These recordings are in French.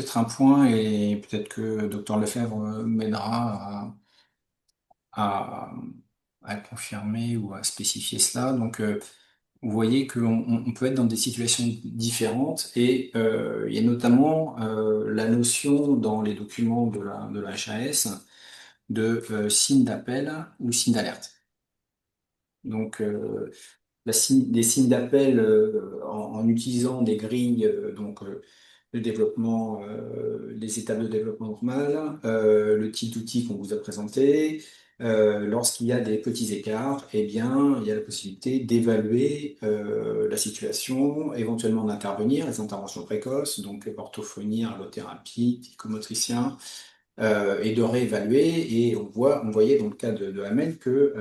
peut-être un point et peut-être que Dr Lefebvre m'aidera à, à confirmer ou à spécifier cela. Donc, vous voyez qu'on peut être dans des situations différentes et il y a notamment la notion dans les documents de la HAS de signe d'appel ou signe d'alerte. Donc, des signes d'appel en utilisant des grilles, le développement, les étapes de développement normal, le type d'outil qu'on vous a présenté. Lorsqu'il y a des petits écarts, eh bien, il y a la possibilité d'évaluer la situation, éventuellement d'intervenir, les interventions précoces, donc orthophonie, ergothérapie, psychomotricien, et de réévaluer. Et on voyait dans le cas de Hamel que,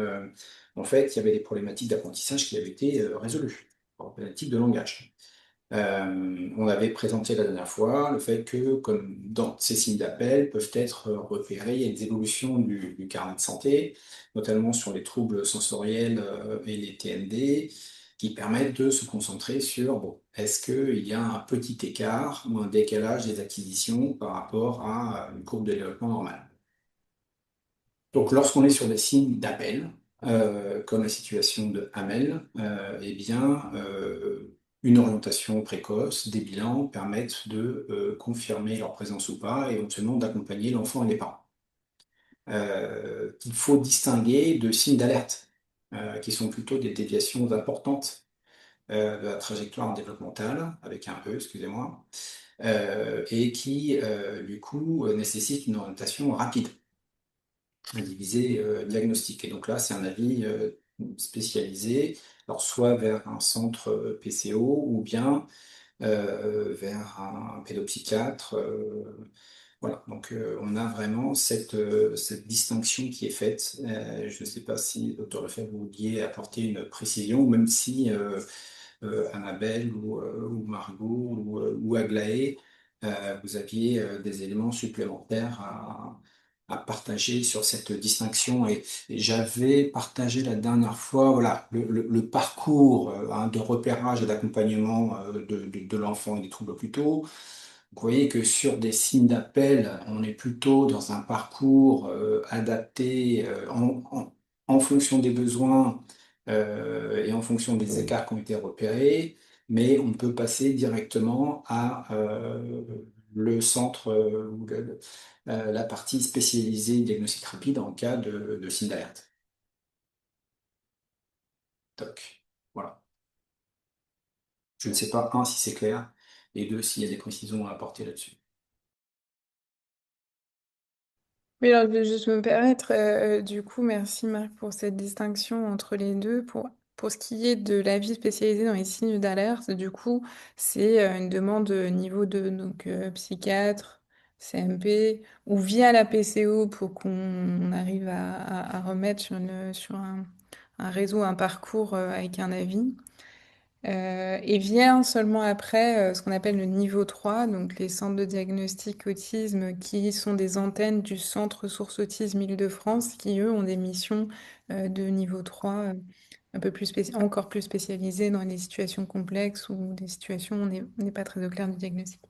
en fait, il y avait des problématiques d'apprentissage qui avaient été résolues, problématiques de langage. On avait présenté la dernière fois le fait que, comme dans ces signes d'appel, peuvent être repérés, il y a des évolutions du carnet de santé, notamment sur les troubles sensoriels et les TND, qui permettent de se concentrer sur, bon, est-ce qu'il y a un petit écart ou un décalage des acquisitions par rapport à une courbe de développement normale. Donc, lorsqu'on est sur des signes d'appel, comme la situation de Hamel, eh bien, une orientation précoce, des bilans permettent de confirmer leur présence ou pas, et éventuellement d'accompagner l'enfant et les parents. Il faut distinguer de signes d'alerte, qui sont plutôt des déviations importantes de la trajectoire développementale, avec un E, excusez-moi, et qui, du coup, nécessitent une orientation rapide à diviser diagnostic. Et donc là, c'est un avis spécialisé, alors soit vers un centre PCO ou bien vers un pédopsychiatre. Voilà, donc on a vraiment cette distinction qui est faite. Je ne sais pas si, docteur Lefebvre, vous vouliez apporter une précision, ou même si Annabelle ou Margot ou Aglaé, vous aviez des éléments supplémentaires à partager sur cette distinction. Et j'avais partagé la dernière fois, voilà, le parcours hein, de repérage et d'accompagnement de l'enfant et des troubles plus tôt. Vous voyez que sur des signes d'appel, on est plutôt dans un parcours adapté en fonction des besoins et en fonction des écarts qui ont été repérés, mais on peut passer directement à le centre ou la partie spécialisée diagnostic rapide en cas de signe d'alerte. Toc. Voilà. Je ne sais pas, un, si c'est clair, et deux, s'il y a des précisions à apporter là-dessus. Oui, alors je vais juste me permettre, du coup, merci Marc pour cette distinction entre les deux. Pour ce qui est de l'avis spécialisé dans les signes d'alerte, du coup, c'est une demande niveau 2, donc psychiatre, CMP, ou via la PCO pour qu'on arrive à remettre sur un réseau, un parcours avec un avis. Et vient seulement après ce qu'on appelle le niveau 3, donc les centres de diagnostic autisme qui sont des antennes du Centre Source Autisme Île-de-France qui, eux, ont des missions de niveau 3 un peu plus encore plus spécialisées dans les situations complexes ou des situations où on n'est pas très au clair du diagnostic.